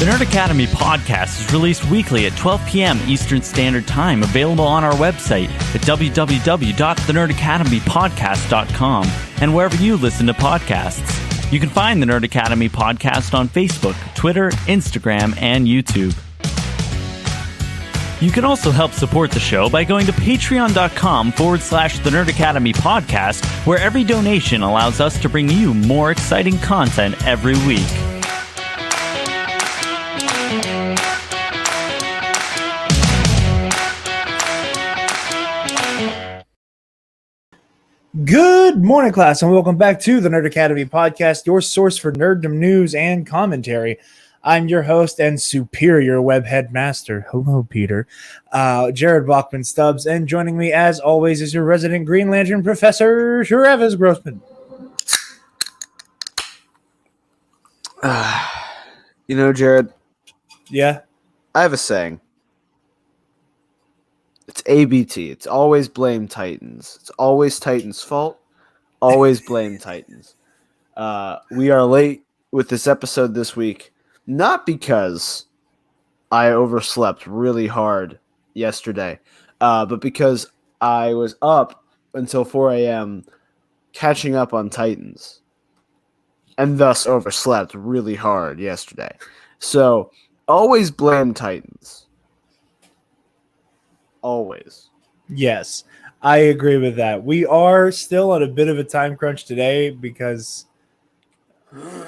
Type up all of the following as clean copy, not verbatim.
The Nerd Academy podcast is released weekly at 12 p.m. Eastern Standard Time, available on our website at www.thenerdacademypodcast.com and wherever you listen to podcasts. You can find the Nerd Academy podcast on Facebook, Twitter, Instagram, and YouTube. You can also help support the show by going to patreon.com/The Nerd Academy podcast, where every donation allows us to bring you more exciting content every week. Good morning, class, and welcome back to the Nerd Academy podcast, your source for nerddom news and commentary. I'm your host and superior web headmaster. Hello, Peter. Jared Bachman-Stubbs, and joining me, as always, is your resident Green Lantern Professor, Travis Grossman. Jared. Yeah? I have a saying. It's ABT. It's always blame Titans. It's always Titans' fault. Always blame Titans. We are late with this episode this week. Not because I overslept really hard yesterday, but because I was up until 4 a.m. catching up on Titans and thus overslept really hard yesterday. So, always blame Titans. Always. Yes, I agree with that. We are still on a bit of a time crunch today because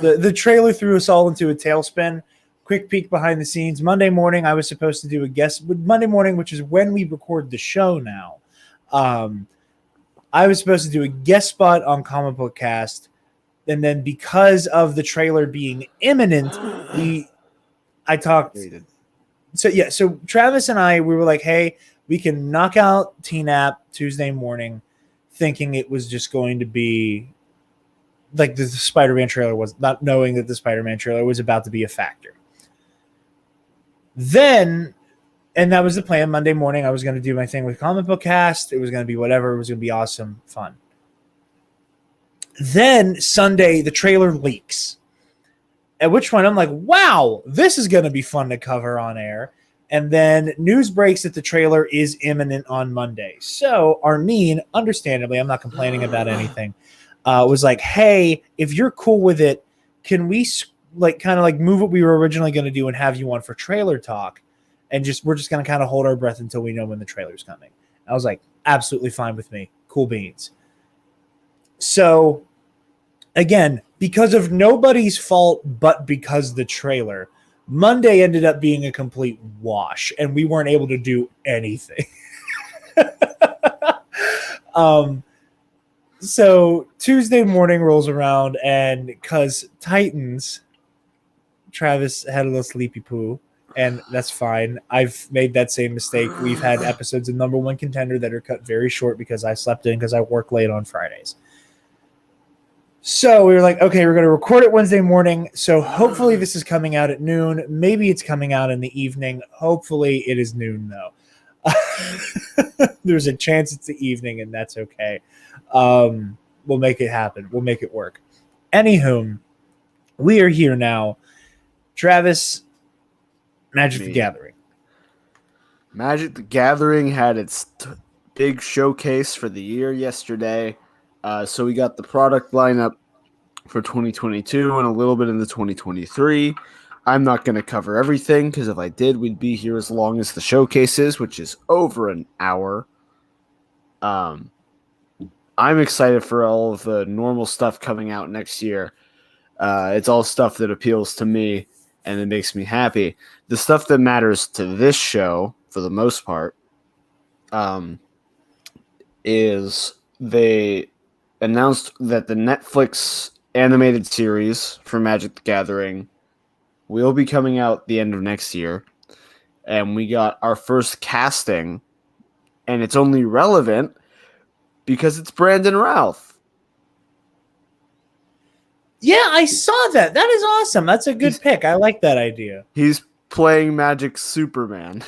the trailer threw us all into a tailspin. Quick peek behind the scenes. Monday morning, I was supposed to do a guest. Monday morning, which is when we record the show now, I was supposed to do a guest spot on Comic Book Cast, and then because of the trailer being imminent, I talked. So Travis and I, we were like, hey, we can knock out TNAP Tuesday morning, thinking it was just going to be like the Spider-Man trailer was, not knowing that the Spider-Man trailer was about to be a factor. Then, and that was the plan. Monday morning, I was going to do my thing with Comic Book Cast. It was going to be whatever. It was going to be awesome, fun. Then Sunday, the trailer leaks. At which point, I'm like, wow, this is going to be fun to cover on air. And then news breaks that the trailer is imminent on Monday. So Arneen, understandably, I'm not complaining about anything, was like, hey, if you're cool with it, can we kind of move what we were originally going to do and have you on for trailer talk? And we're just going to kind of hold our breath until we know when the trailer's coming. I was like, absolutely fine with me. Cool beans. So again, because of nobody's fault, but because the trailer, Monday ended up being a complete wash, and we weren't able to do anything. So Tuesday morning rolls around, and because Titans, Travis had a little sleepy poo, and that's fine. I've made that same mistake. We've had episodes of Number One Contender that are cut very short because I slept in because I work late on Fridays. So we were like, okay, we're going to record it Wednesday morning. So hopefully this is coming out at noon. Maybe it's coming out in the evening. Hopefully it is noon, though. There's a chance it's the evening, and that's okay. We'll make it happen. We'll make it work. Anywho, we are here now. Travis, Magic the Gathering. Magic the Gathering had its big showcase for the year yesterday. So we got the product lineup for 2022 and a little bit into 2023. I'm not going to cover everything because if I did, we'd be here as long as the showcase is, which is over an hour. I'm excited for all of the normal stuff coming out next year. It's all stuff that appeals to me and it makes me happy. The stuff that matters to this show, for the most part, is they announced that the Netflix animated series for Magic the Gathering will be coming out the end of next year. And we got our first casting, and it's only relevant because it's Brandon Routh. Yeah, I saw that. That is awesome. That's a good pick. I like that idea. He's playing Magic Superman.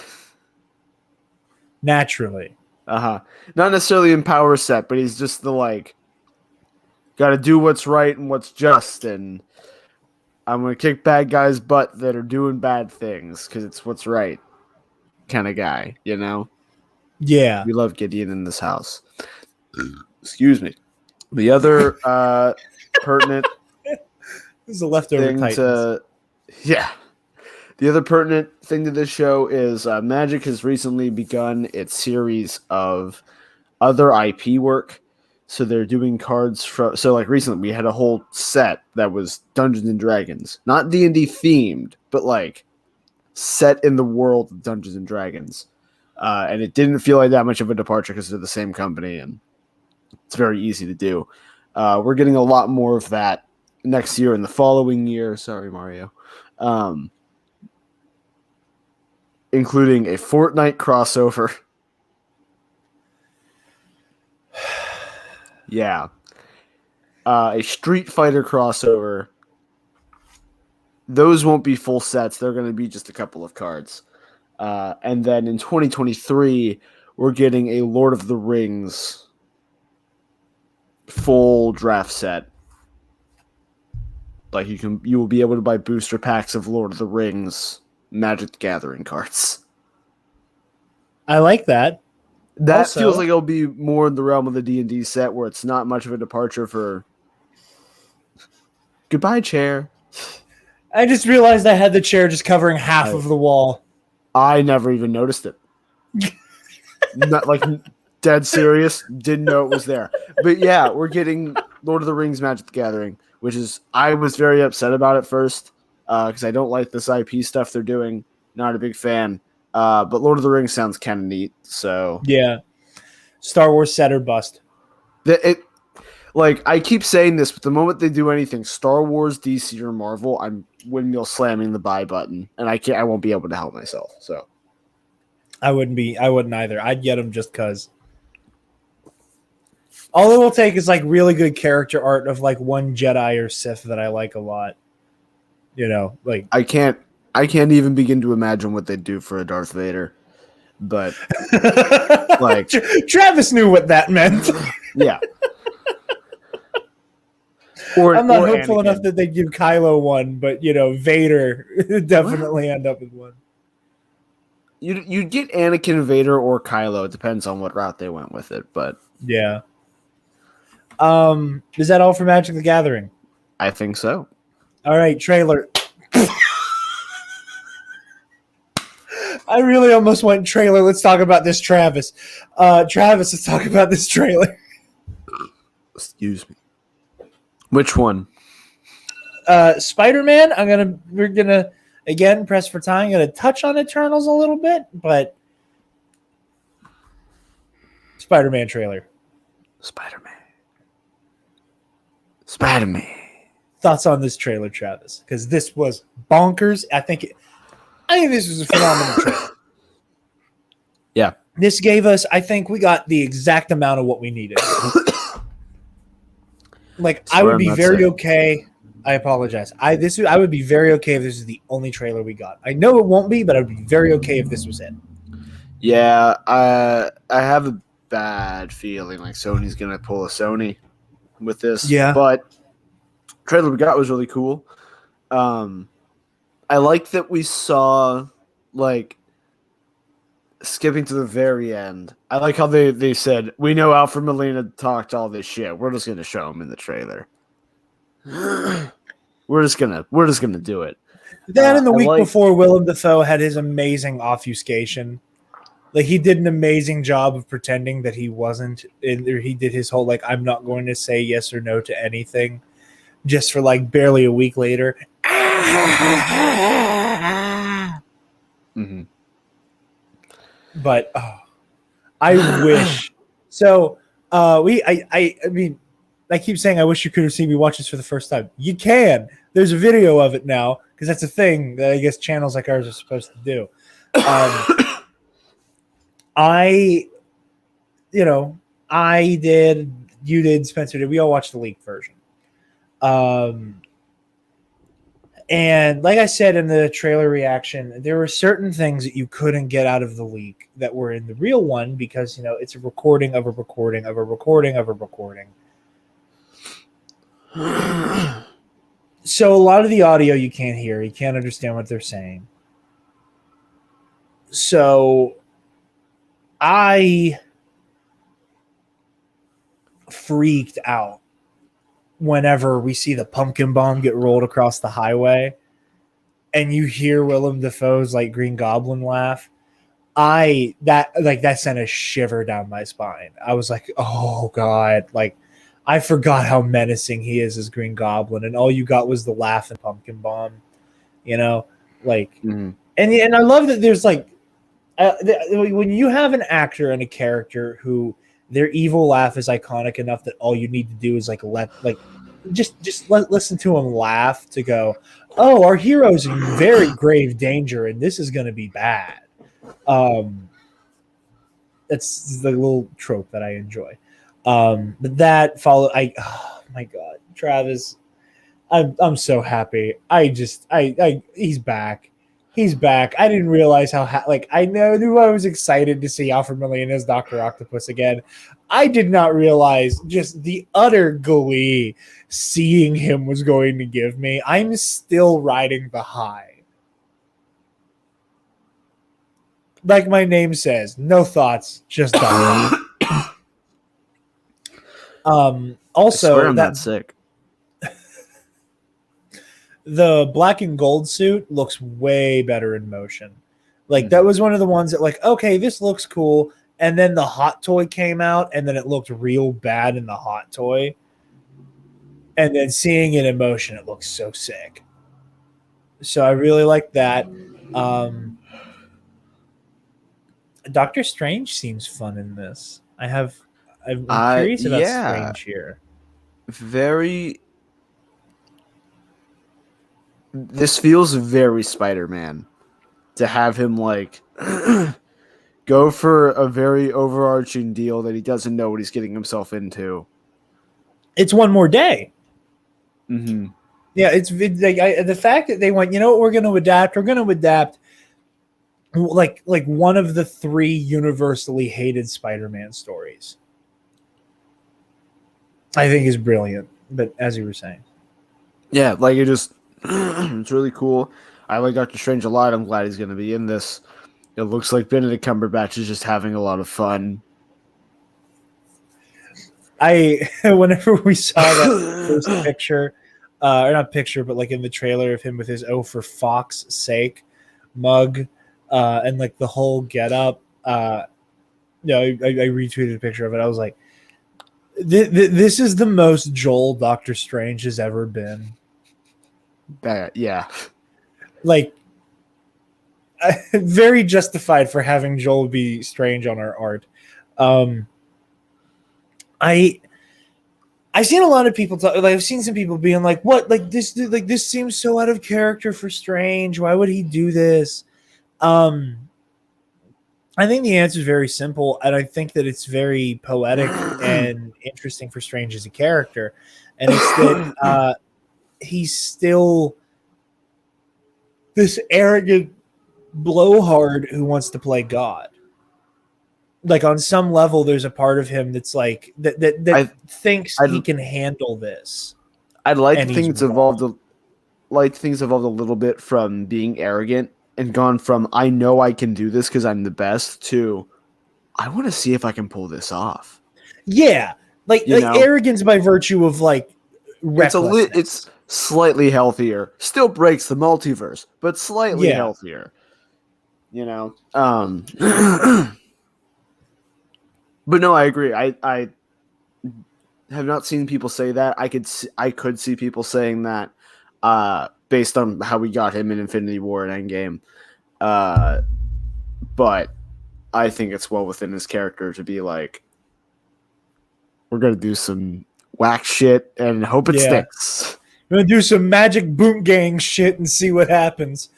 Naturally. Not necessarily in power set, but he's just the got to do what's right and what's just. And I'm gonna kick bad guys' butt that are doing bad things because it's what's right, kind of guy. You know, Yeah. we love Gideon in this house. Excuse me. The other pertinent This is a leftover thing Titans. to, yeah. The other pertinent thing to this show is Magic has recently begun its series of other IP work. So they're doing cards from. So like recently, we had a whole set that was Dungeons and Dragons, not D&D themed, but like set in the world of Dungeons and Dragons. And it didn't feel like that much of a departure because they're the same company, and it's very easy to do. We're getting a lot more of that next year and the following year. Sorry, Mario. Including a Fortnite crossover. Yeah. A Street Fighter crossover. Those won't be full sets. They're going to be just a couple of cards. And then in 2023, we're getting a Lord of the Rings full draft set. Like you will be able to buy booster packs of Lord of the Rings Magic the Gathering cards. I like that. That Also, feels like it'll be more in the realm of the D&D set where it's not much of a departure for goodbye chair. I just realized I had the chair just covering half of the wall. I never even noticed it. Not like dead serious. Didn't know it was there. But yeah, we're getting Lord of the Rings Magic the Gathering, which is I was very upset about it first because I don't like this IP stuff they're doing. Not a big fan. But Lord of the Rings sounds kind of neat. So Yeah. Star Wars set or bust. Like I keep saying this, but the moment they do anything Star Wars, DC, or Marvel, I'm windmill slamming the buy button, and I won't be able to help myself. So I wouldn't either. I'd get them just because. All it will take is like really good character art of like one Jedi or Sith that I like a lot. You know, like I can't even begin to imagine what they'd do for a Darth Vader. But like Travis knew what that meant. Yeah. I'm not hopeful Anakin enough that they give Kylo one, but you know, Vader definitely end up with one. You'd get Anakin, Vader, or Kylo. It depends on what route they went with it, but yeah. Is that all for Magic the Gathering? I think so. All right, trailer. I really almost went trailer. Let's talk about this, Travis. Travis, let's talk about this trailer. Excuse me. Which one? Spider-Man. We're gonna again press for time. I'm gonna touch on Eternals a little bit, but Spider-Man trailer. Spider-Man. Thoughts on this trailer, Travis? Because this was bonkers. I think this was a phenomenal trailer. Yeah. This gave us. I think we got the exact amount of what we needed. Like I would be very okay. I apologize. I would be very okay if this is the only trailer we got. I know it won't be, but I would be very okay if this was it. Yeah, I have a bad feeling like Sony's gonna pull a Sony with this. Yeah, but trailer we got was really cool. I like that we saw like skipping to the very end. I like how they said we know Alfred Molina talked all this shit. We're just gonna show him in the trailer. We're just gonna do it. That and the week before, Willem Dafoe had his amazing obfuscation. Like he did an amazing job of pretending that he wasn't. He did his whole like I'm not going to say yes or no to anything, just for like barely a week later. Mm-hmm. But I wish. So I mean, I keep saying I wish you could have seen me watch this for the first time. You can. There's a video of it now because that's a thing that I guess channels like ours are supposed to do. I did. You did. Spencer did. We all watched the leaked version. And like I said in the trailer reaction, there were certain things that you couldn't get out of the leak that were in the real one because, it's a recording of a recording of a recording of a recording. So a lot of the audio you can't hear. You can't understand what they're saying. So I freaked out whenever we see the pumpkin bomb get rolled across the highway and you hear Willem Dafoe's like Green Goblin laugh. That sent a shiver down my spine. I was like, oh God, like I forgot how menacing he is as Green Goblin, and all you got was the laugh and pumpkin bomb, like, and I love that there's like, when you have an actor and a character who their evil laugh is iconic enough that all you need to do is listen to him laugh to go, oh, our hero's in very grave danger and this is going to be bad. That's the little trope that I enjoy. But that follow, oh my God, Travis, I'm so happy. He's back. He's back. I didn't realize how I knew I was excited to see Alfred Molina as Dr. Octopus again. I did not realize just the utter glee seeing him was going to give me. I'm still riding the high. Like my name says, no thoughts, just dialogue. Also, I'm not sick. The black and gold suit looks way better in motion. Like that was one of the ones that like, okay, this looks cool. And then the hot toy came out and then it looked real bad in the hot toy. And then seeing it in motion, it looks so sick. So I really like that. Doctor Strange seems fun in this. I'm curious about Strange here. This feels very Spider-Man to have him like go for a very overarching deal that he doesn't know what he's getting himself into. It's one more day. Mm-hmm. Yeah, it's the fact that they went, you know what, we're going to adapt like one of the 3 universally hated Spider-Man stories. I think is brilliant. But as you were saying. Yeah, like it just it's really cool. I like Doctor Strange a lot. I'm glad he's going to be in this. It looks like Benedict Cumberbatch is just having a lot of fun. Whenever we saw that first picture, or not picture, but like in the trailer of him with his "Oh for Fox Sake" mug, and like the whole get up, I retweeted a picture of it. I was like, this is the most Joel Doctor Strange has ever been. Yeah. Like, very justified for having Joel be Strange on our art. I've seen a lot of people talk. Like, I've seen some people being like, "What? Like this? Like this seems so out of character for Strange. Why would he do this?" I think the answer is very simple, and I think that it's very poetic and interesting for Strange as a character, and it's that he's still this arrogant blowhard who wants to play God. Like on some level, there's a part of him that's like that thinks he can handle this. I'd like to think it's evolved. Things evolved a little bit from being arrogant and gone from I know I can do this because I'm the best to I want to see if I can pull this off. Yeah, like arrogance by virtue of like recklessness. It's slightly healthier. Still breaks the multiverse, but slightly healthier. But no, I agree. I have not seen people say that. I could see people saying that based on how we got him in Infinity War and Endgame. But I think it's well within his character to be like, we're going to do some whack shit and hope it sticks. We're going to do some magic boot gang shit and see what happens.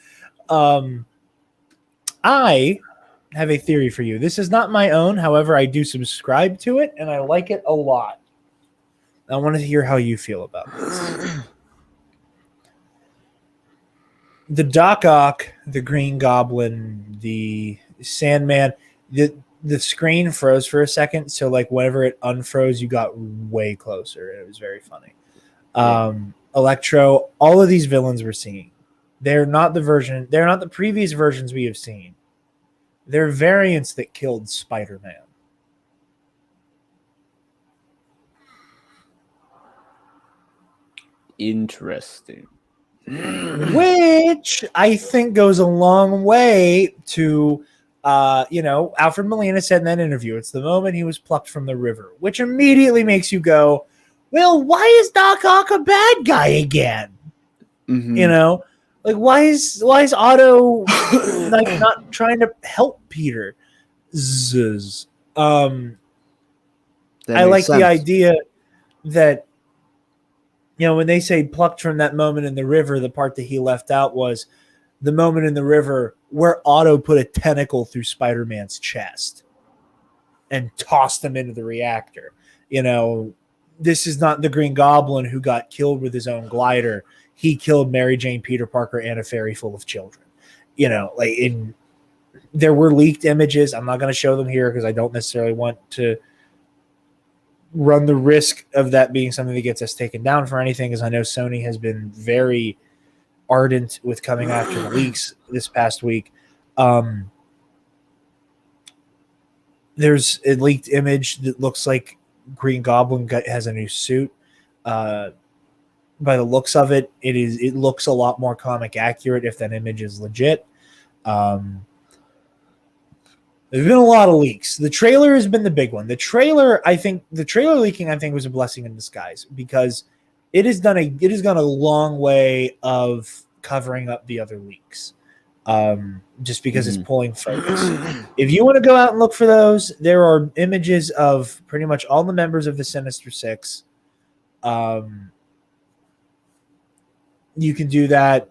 I have a theory for you. This is not my own. However, I do subscribe to it, and I like it a lot. I want to hear how you feel about this. The Doc Ock, the Green Goblin, the Sandman, the screen froze for a second. So, like, whenever it unfroze, you got way closer. And it was very funny. Electro, all of these villains we're seeing. They're not the previous versions we have seen. They're variants that killed Spider-Man. Interesting. Which I think goes a long way to, Alfred Molina said in that interview, it's the moment he was plucked from the river, which immediately makes you go, well, why is Doc Ock a bad guy again? Mm-hmm. You know, like why is Otto like not trying to help Peter? I like the idea that, when they say plucked from that moment in the river, the part that he left out was the moment in the river where Otto put a tentacle through Spider-Man's chest and tossed him into the reactor. This is not the Green Goblin who got killed with his own glider. He killed Mary Jane, Peter Parker, and a fairy full of children. There were leaked images. I'm not going to show them here because I don't necessarily want to run the risk of that being something that gets us taken down for anything, as I know Sony has been very ardent with coming after the leaks this past week. There's a leaked image that looks like Green Goblin has a new suit. By the looks of it, it looks a lot more comic accurate if that image is legit. There's been a lot of leaks. The trailer has been the big one. The trailer leaking, I think, was a blessing in disguise because it has gone a long way of covering up the other leaks. Just because it's pulling focus. If you want to go out and look for those, there are images of pretty much all the members of the Sinister Six. You can do that.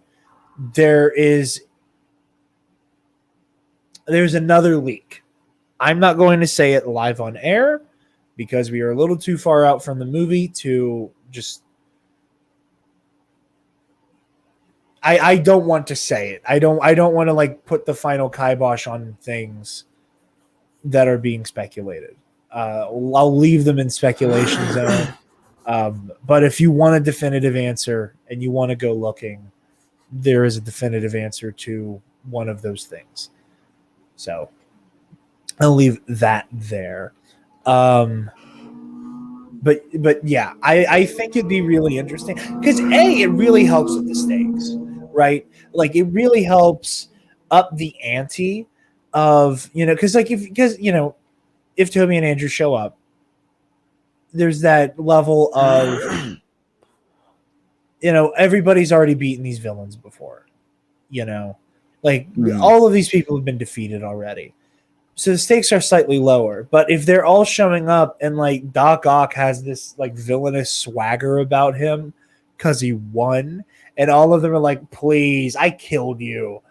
There's another leak. I'm not going to say it live on air because we are a little too far out from the movie to just. I don't want to say it. I don't want to put the final kibosh on things that are being speculated. I'll leave them in speculation zone. But if you want a definitive answer and you want to go looking, there is a definitive answer to one of those things. So I'll leave that there. But yeah, I think it'd be really interesting because it really helps with the stakes, right? Like it really helps up the ante of, because if Toby and Andrew show up, there's that level of, everybody's already beaten these villains before, all of these people have been defeated already. So the stakes are slightly lower, but if they're all showing up and Doc Ock has this villainous swagger about him because he won, and all of them are like, "Please, I killed you."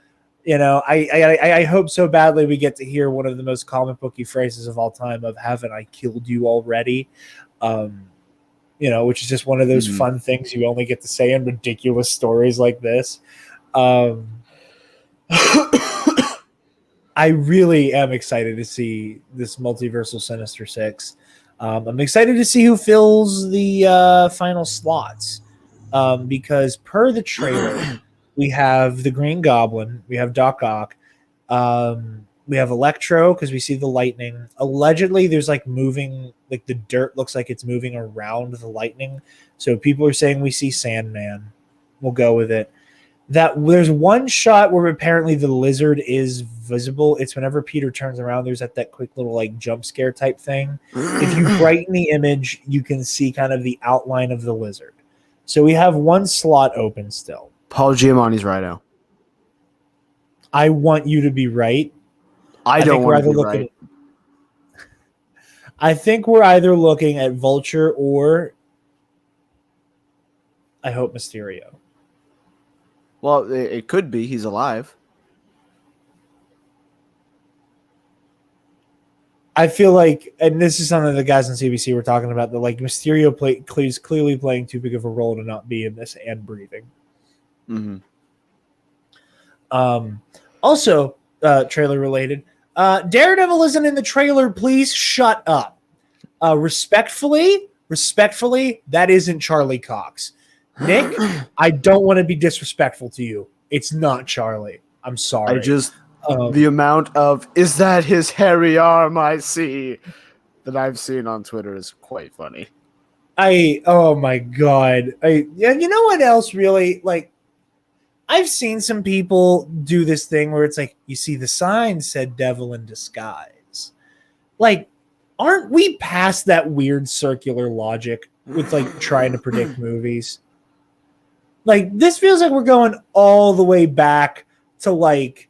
I hope so badly we get to hear one of the most comic booky phrases of all time of "Haven't I killed you already?" Which is just one of those fun things you only get to say in ridiculous stories like this. I really am excited to see this multiversal Sinister Six. I'm excited to see who fills the final slots because per the trailer, we have the Green Goblin, we have Doc Ock, we have Electro because we see the lightning. Allegedly, there's moving, the dirt looks like it's moving around the lightning. So people are saying we see Sandman. We'll go with it. That there's one shot where apparently the lizard is visible. It's whenever Peter turns around, there's that quick little jump scare type thing. If you brighten the image, you can see kind of the outline of the lizard. So we have one slot open still. Paul Giamatti's Rhino. I want you to be right. I don't want to be right. I think we're either looking at Vulture or I hope Mysterio. Well, it could be. He's alive. I feel like, and this is something the guys on CBC were talking about, that Mysterio is clearly playing too big of a role to not be in this and breathing. Mm-hmm. Also, trailer related, Daredevil isn't in the trailer. Please shut up. Respectfully, that isn't Charlie Cox. Nick, I don't want to be disrespectful to you. It's not Charlie. I'm sorry. The amount of, is that his hairy arm I see, that I've seen on Twitter is quite funny. Oh my God. Yeah, you know what else really, like, I've seen some people do this thing where it's like, you see the sign said devil in disguise. Like, aren't we past that weird circular logic with like trying to predict movies? Like, this feels like we're going all the way back to like,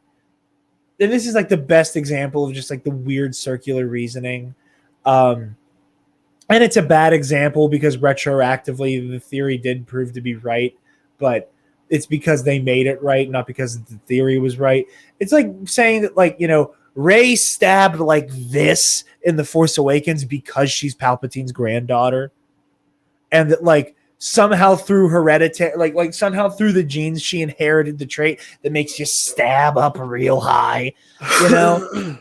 and this is like the best example of just like the weird circular reasoning. And it's a bad example because retroactively the theory did prove to be right, but it's because they made it right, not because the theory was right. It's like saying that, like, you know, Rey stabbed like this in The Force Awakens because she's Palpatine's granddaughter, and that like somehow through hereditary, like somehow through the genes, she inherited the trait that makes you stab up real high, you know.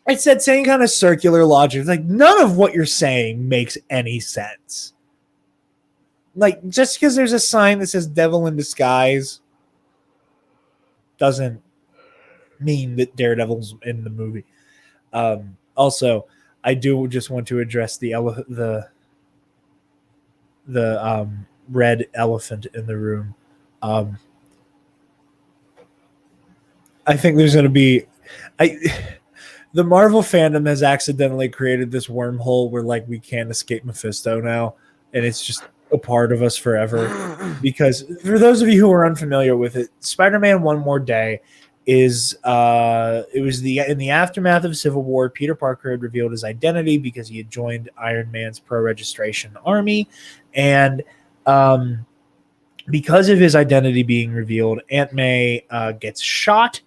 It's that same kind of circular logic. It's like, none of what you're saying makes any sense. Like, just because there's a sign that says devil in disguise doesn't mean that Daredevil's in the movie. Also, I do just want to address the red elephant in the room. I think there's going to be... the Marvel fandom has accidentally created this wormhole where like we can't escape Mephisto now, and it's just a part of us forever. Because for those of you who are unfamiliar with it, Spider-Man One More Day is it was in the aftermath of Civil War. Peter Parker had revealed his identity because he had joined Iron Man's pro-registration army, and because of his identity being revealed, Aunt May gets shot.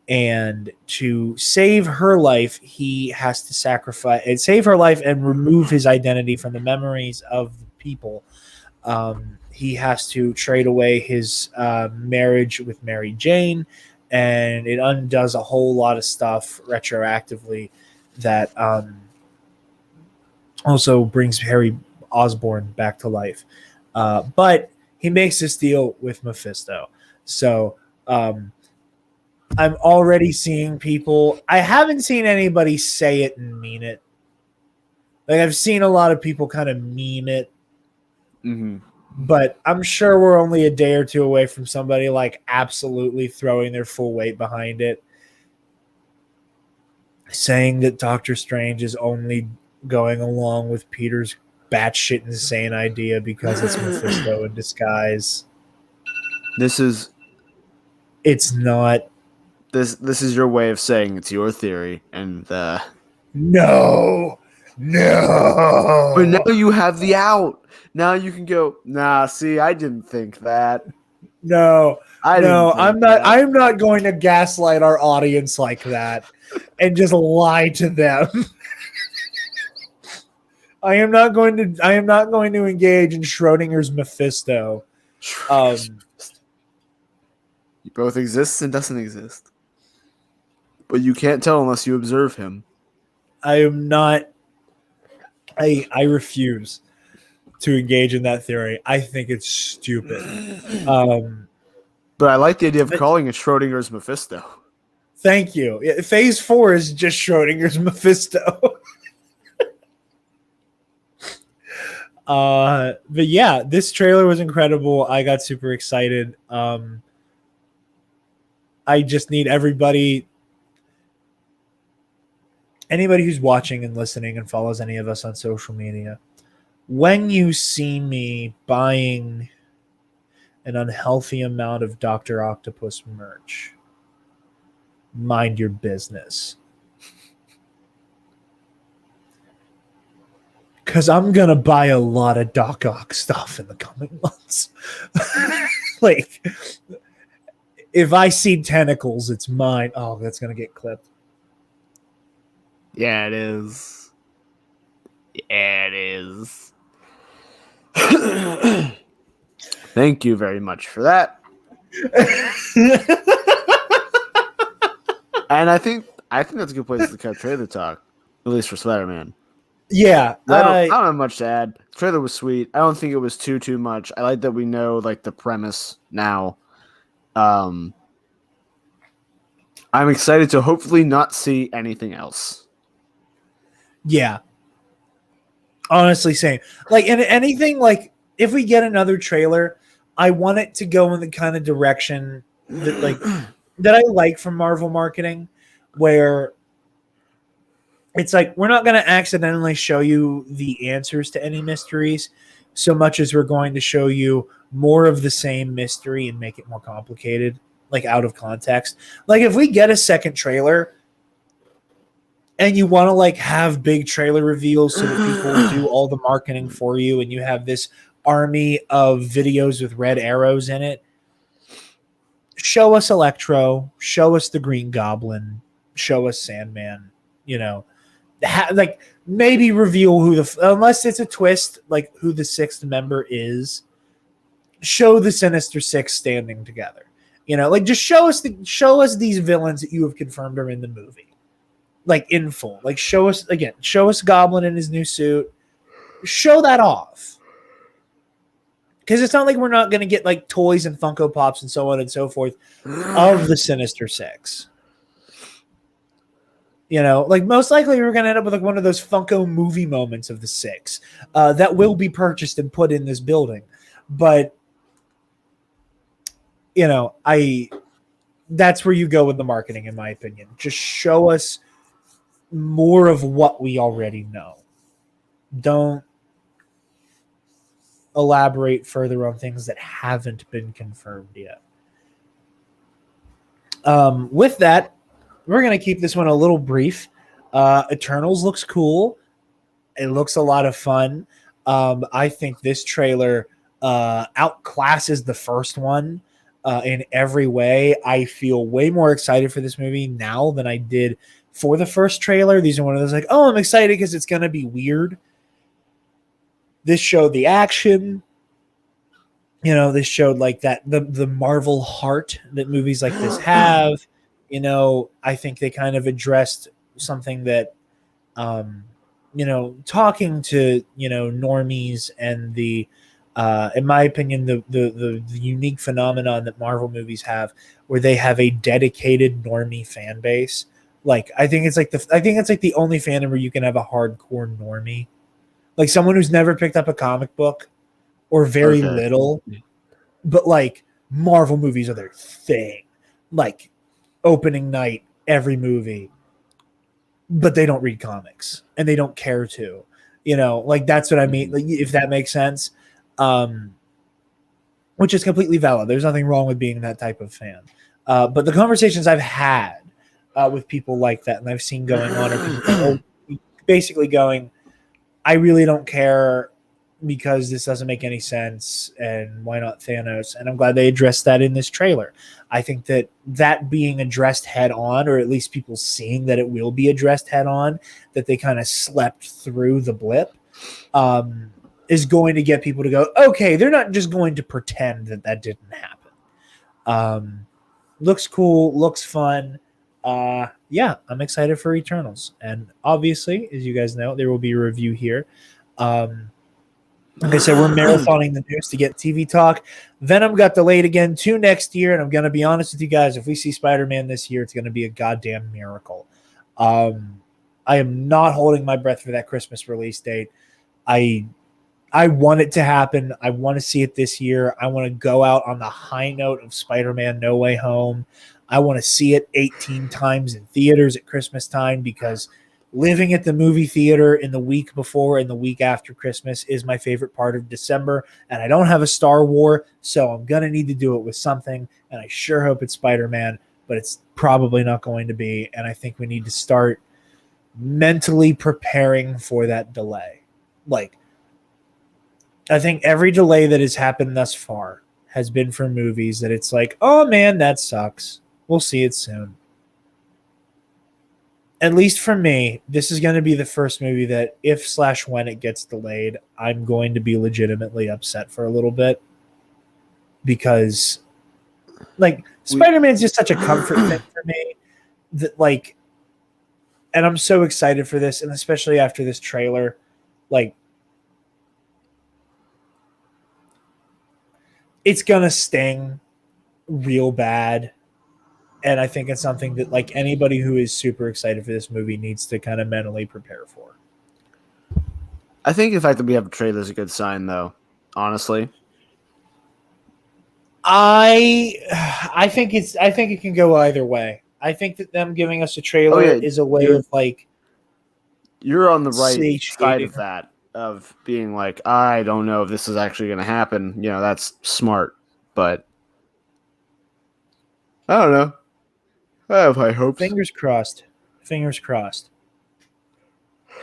And to save her life, he has to save her life and remove his identity from the memories of the people. He has to trade away his marriage with Mary Jane, and it undoes a whole lot of stuff retroactively that also brings Harry Osborn back to life. But he makes this deal with Mephisto. So... I'm already seeing people. I haven't seen anybody say it and mean it. Like, I've seen a lot of people kind of meme it. Mm-hmm. But I'm sure we're only a day or two away from somebody like absolutely throwing their full weight behind it, saying that Doctor Strange is only going along with Peter's batshit insane idea because it's Mephisto in disguise. It's not. This is your way of saying it's your theory, and No. But now you have the out. Now you can go, nah, see, I didn't think that. I'm not going to gaslight our audience like that and just lie to them. I am not going to engage in Schrodinger's Mephisto. He both exists and doesn't exist. But you can't tell unless you observe him. I am not. I refuse to engage in that theory. I think it's stupid. But I like the idea of calling it Schrodinger's Mephisto. Thank you. Phase 4 is just Schrodinger's Mephisto. But yeah, this trailer was incredible. I got super excited. I just need anybody who's watching and listening and follows any of us on social media, when you see me buying an unhealthy amount of Dr. Octopus merch, mind your business. Because I'm going to buy a lot of Doc Ock stuff in the coming months. Like, if I see tentacles, it's mine. Oh, that's going to get clipped. Yeah, it is. Yeah, it is. Thank you very much for that. And I think that's a good place to cut trailer talk, at least for Spider-Man. Yeah, I don't have much to add. The trailer was sweet. I don't think it was too much. I like that we know like the premise now. I'm excited to hopefully not see anything else. yeah. Honestly, same. Like in anything, like if we get another trailer, I want it to go in the kind of direction that that I like from Marvel marketing, where it's like we're not going to accidentally show you the answers to any mysteries so much as we're going to show you more of the same mystery and make it more complicated, like out of context. Like if we get a second trailer and you want to like have big trailer reveals so that people do all the marketing for you and you have this army of videos with red arrows in it, show us Electro, show us the Green Goblin, show us Sandman, you know, like maybe reveal who unless it's a twist, like who the sixth member is, show the Sinister Six standing together, you know, like just show us these villains that you have confirmed are in the movie, like in full, like show us Goblin in his new suit, show that off. Because it's not like we're not going to get like toys and Funko Pops and so on and so forth of the Sinister Six. You know, like most likely we're going to end up with like one of those Funko movie moments of the Six that will be purchased and put in this building. But, you know, that's where you go with the marketing, in my opinion. Just show us more of what we already know. Don't elaborate further on things that haven't been confirmed yet. With that, we're going to keep this one a little brief. Eternals looks cool. It looks a lot of fun. I think this trailer outclasses the first one in every way. I feel way more excited for this movie now than I did for the first trailer. These are one of those like, oh, I'm excited because it's going to be weird. This showed the action. You know, this showed like that the Marvel heart that movies like this have. You know, I think they kind of addressed something that, you know, talking to, you know, normies and the, in my opinion, the unique phenomenon that Marvel movies have, where they have a dedicated normie fan base. Like, I think it's like the only fandom where you can have a hardcore normie, like someone who's never picked up a comic book or very little, but like Marvel movies are their thing. Like opening night, every movie, but they don't read comics and they don't care to, you know, like that's what I mean. Like, if that makes sense, which is completely valid. There's nothing wrong with being that type of fan. But the conversations I've had with people like that and I've seen going on are people basically going, I really don't care because this doesn't make any sense and why not Thanos? And I'm glad they addressed that in this trailer. I think that being addressed head on, or at least people seeing that it will be addressed head on, that they kind of slept through the blip, is going to get people to go, okay, they're not just going to pretend that didn't happen. Looks cool, looks fun. Yeah, I'm excited for Eternals. And obviously, as you guys know, there will be a review here. Like I said, we're marathoning the news to get TV talk. Venom got delayed again to next year, and I'm going to be honest with you guys. If we see Spider-Man this year, it's going to be a goddamn miracle. I am not holding my breath for that Christmas release date. I want it to happen. I want to see it this year. I want to go out on the high note of Spider-Man No Way Home. I want to see it 18 times in theaters at Christmas time, because living at the movie theater in the week before and the week after Christmas is my favorite part of December. And I don't have a Star War, so I'm going to need to do it with something. And I sure hope it's Spider-Man, but it's probably not going to be. And I think we need to start mentally preparing for that delay. Like, I think every delay that has happened thus far has been for movies that it's like, oh man, that sucks. We'll see it soon. At least for me, this is going to be the first movie that when it gets delayed, I'm going to be legitimately upset for a little bit, because like Spider-Man's just such a comfort thing for me that like And I'm so excited for this, and especially after this trailer, like it's gonna sting real bad. And I think it's something that like anybody who is super excited for this movie needs to kind of mentally prepare for. I think the fact that we have a trailer is a good sign, though. Honestly, I think it can go either way. I think that them giving us a trailer is a way of like you're on the right side satiating. of that, of being like, I don't know if this is actually going to happen. You know, that's smart, but I don't know. I have high hopes. Fingers crossed. Fingers crossed.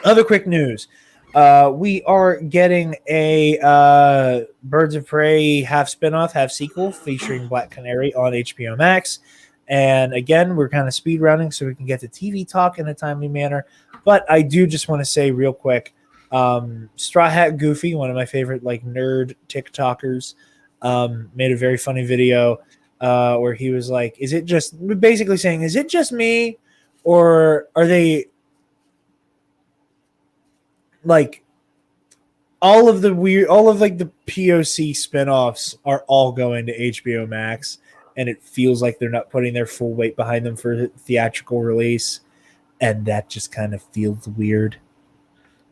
Other quick news. We are getting a Birds of Prey half spinoff, half sequel featuring Black Canary on HBO Max. And again, we're kind of speed running so we can get to TV talk in a timely manner. But I do just want to say real quick, Straw Hat Goofy, one of my favorite like nerd TikTokers, made a very funny video where he was like, "Is it just basically saying, is it just me, or are they like all of like the POC spinoffs are all going to HBO Max, and it feels like they're not putting their full weight behind them for theatrical release, and that just kind of feels weird,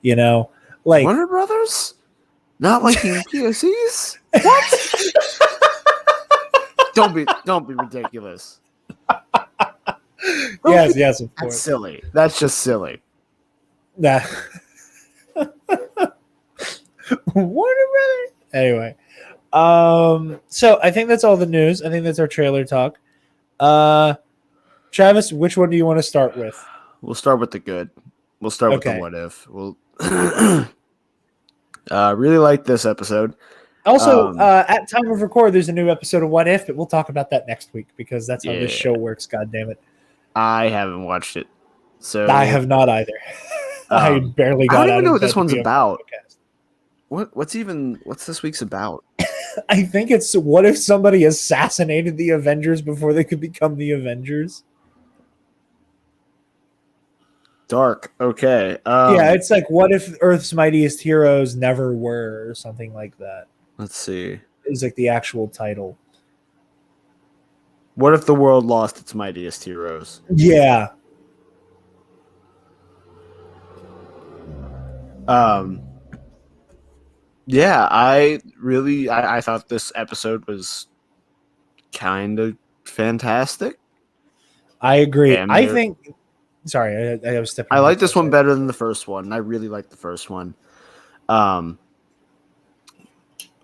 you know? Like Warner Brothers not liking POCs? What? Don't be ridiculous. yes, of That's course. silly. That's just silly. Nah. Warner Brothers. Anyway, so I think that's all the news. I think that's our trailer talk. Travis, which one do you want to start with? We'll start with the good. We'll start with the Okay. what if. We'll really like this episode. Also, at time of record, there's a new episode of What If, but we'll talk about that next week because that's how this show works. God damn it! I haven't watched it, so I have not either. I barely got. I don't even know what bed this to one's be on the about. podcast. What's this week's about? I think it's what if somebody assassinated the Avengers before they could become the Avengers. Dark. Okay. Yeah, it's like what if Earth's mightiest heroes never were, or something like that. Let's see. Is like the actual title. What if the world lost its mightiest heroes? Yeah. Yeah, I thought this episode was kind of fantastic. I agree. And I think. Sorry, I was stepping. I like this one better than the first one. I really like the first one.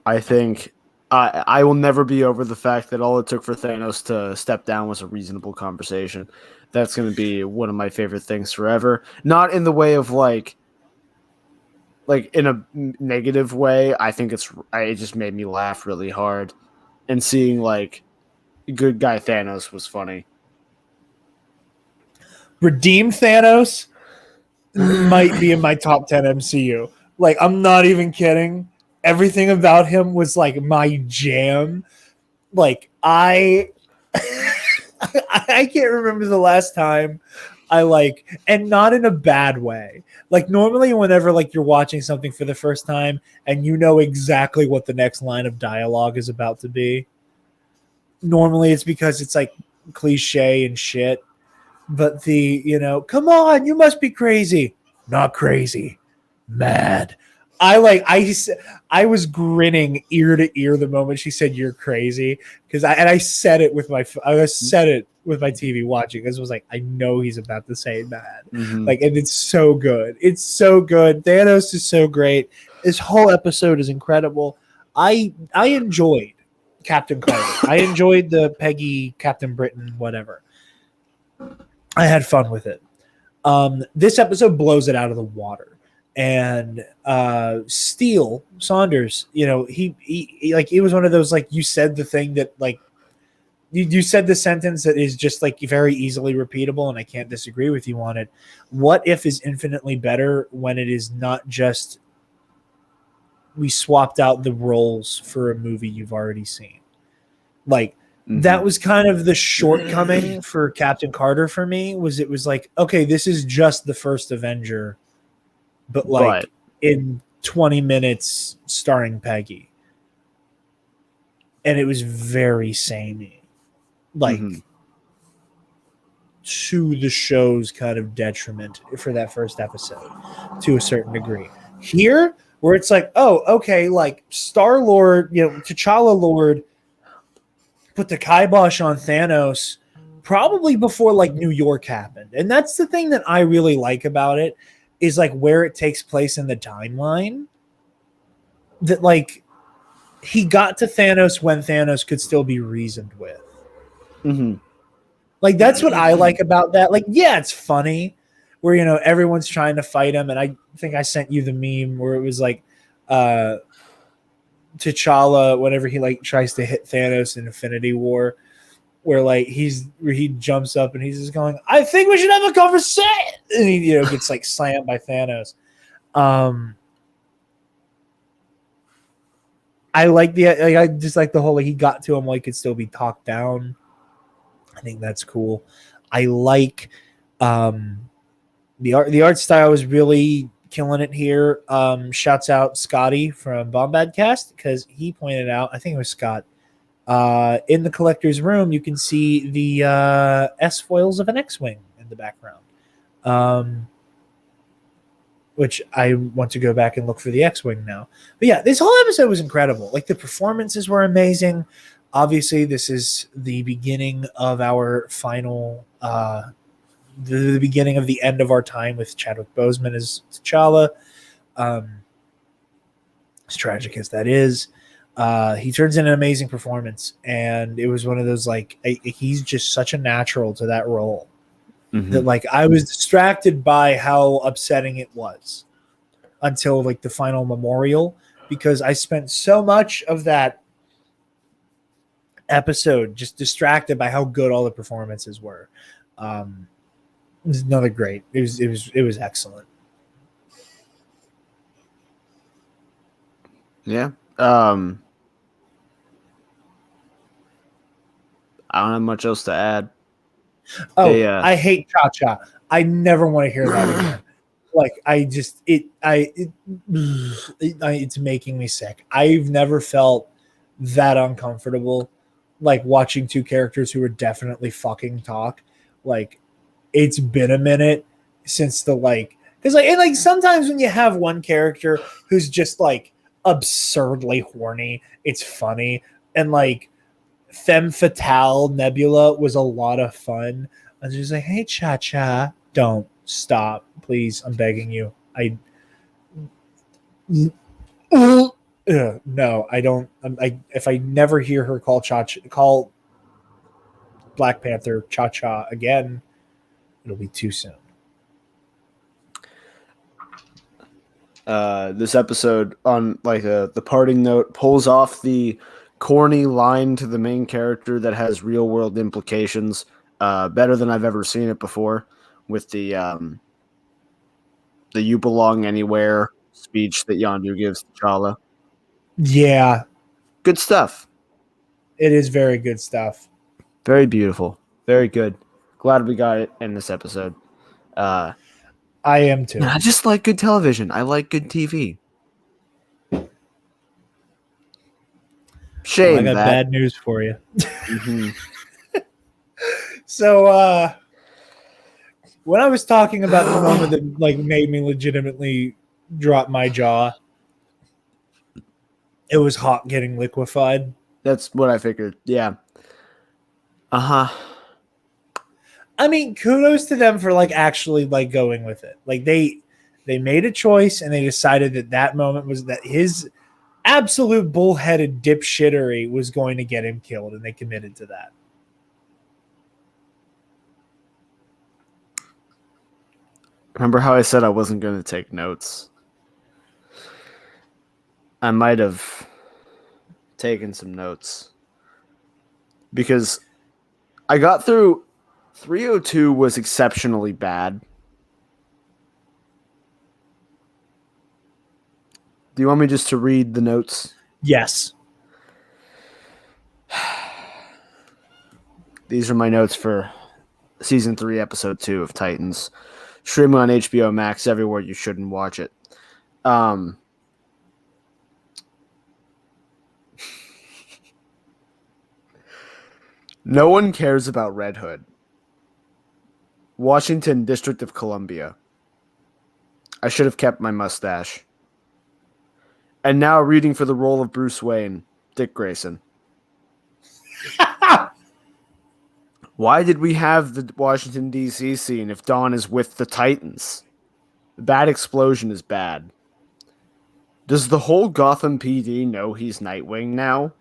I think I will never be over the fact that all it took for Thanos to step down was a reasonable conversation. That's going to be one of my favorite things forever. Not in the way of like in a negative way. I think it just made me laugh really hard, and seeing like good guy Thanos was funny. Redeem Thanos might be in my top 10 MCU. Like, I'm not even kidding. Everything about him was like my jam. Like, I can't remember the last time I like, and not in a bad way. Like normally whenever like you're watching something for the first time and you know exactly what the next line of dialogue is about to be, normally it's because it's like cliche and shit. But come on, you must be crazy. Not crazy. Mad. I was grinning ear to ear the moment she said you're crazy because I said it with my TV watching. This was like I know he's about to say mad. Mm-hmm. Like, and it's so good. It's so good. Thanos is so great. This whole episode is incredible. I enjoyed Captain Carter. I enjoyed the Peggy, Captain Britain, whatever. I had fun with it. This episode blows it out of the water. And Steele Saunders, he like it was one of those like you said the thing that like you said the sentence that is just like very easily repeatable, and I can't disagree with you on it. What if is infinitely better when it is not just we swapped out the roles for a movie you've already seen. Like that was kind of the shortcoming for Captain Carter for me. It was like, okay, this is just the first Avenger, but like in 20 minutes starring Peggy. And it was very samey. Like to the show's kind of detriment for that first episode to a certain degree. Here, where it's like, oh, okay, like Star-Lord, T'Challa Lord put the kibosh on Thanos probably before like New York happened. And that's the thing that I really like about it is like where it takes place in the timeline. That like he got to Thanos when Thanos could still be reasoned with. Like that's what I like about that. Like, yeah, it's funny where everyone's trying to fight him, and I think I sent you the meme where it was like T'Challa whenever he like tries to hit Thanos in Infinity War, where like he jumps up and he's just going, "I think we should have a conversation," and he gets like slammed by Thanos. I like I just like the whole like he got to him like could still be talked down. I think that's cool. I like the art style is really killing it here. Shouts out Scotty from Bombadcast because he pointed out, I think it was Scott, in the collector's room you can see the S foils of an X-wing in the background. Which I want to go back and look for the X-wing now. But yeah, this whole episode was incredible. Like the performances were amazing. Obviously, this is the beginning of our final, the beginning of the end of our time with Chadwick Boseman as T'Challa. As tragic as that is, he turns in an amazing performance, and it was one of those like he's just such a natural to that role that like I was distracted by how upsetting it was until like the final memorial because I spent so much of that episode just distracted by how good all the performances were. It was another great. It was excellent. Yeah. I don't have much else to add. Oh, I hate Cha-Cha. I never want to hear that again. Like it's making me sick. I've never felt that uncomfortable like watching two characters who are definitely fucking talk. Like it's been a minute since the like because like sometimes when you have one character who's just like absurdly horny, it's funny. And like Femme Fatale Nebula was a lot of fun. I was just like, hey, Cha-Cha, don't stop, please. I'm begging you. No, I don't. If I never hear her call Black Panther Cha-Cha again, it'll be too soon. This episode on like the parting note pulls off the corny line to the main character that has real world implications better than I've ever seen it before with the "You belong anywhere" speech that Yondu gives T'Challa. Yeah, good stuff. It is very good stuff. Very beautiful. Very good. Glad we got it in this episode. I am too. I just like good television. I like good TV. Shame I got that. bad news for you. So when I was talking about the moment that like made me legitimately drop my jaw, it was Hawk getting liquefied. That's what I figured. Yeah. Uh-huh. I mean, kudos to them for like actually like going with it. Like they made a choice and they decided that moment was that his absolute bullheaded dipshittery was going to get him killed, and they committed to that. Remember how I said I wasn't going to take notes? I might have taken some notes because I got through 302 was exceptionally bad. Do you want me just to read the notes? Yes. These are my notes for season 3, episode 2 of Titans. Streaming on HBO Max everywhere you shouldn't watch it. No one cares about Red Hood. Washington, District of Columbia. I should have kept my mustache. And now reading for the role of Bruce Wayne, Dick Grayson. Why did we have the Washington, D.C. scene if Dawn is with the Titans? The bad explosion is bad. Does the whole Gotham PD know he's Nightwing now?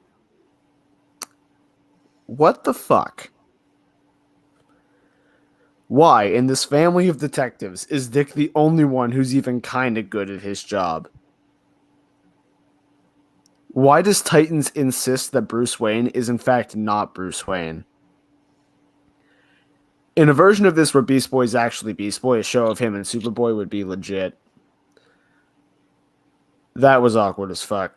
What the fuck? Why, in this family of detectives, is Dick the only one who's even kinda good at his job? Why does Titans insist that Bruce Wayne is in fact not Bruce Wayne? In a version of this where Beast Boy is actually Beast Boy, a show of him and Superboy would be legit. That was awkward as fuck.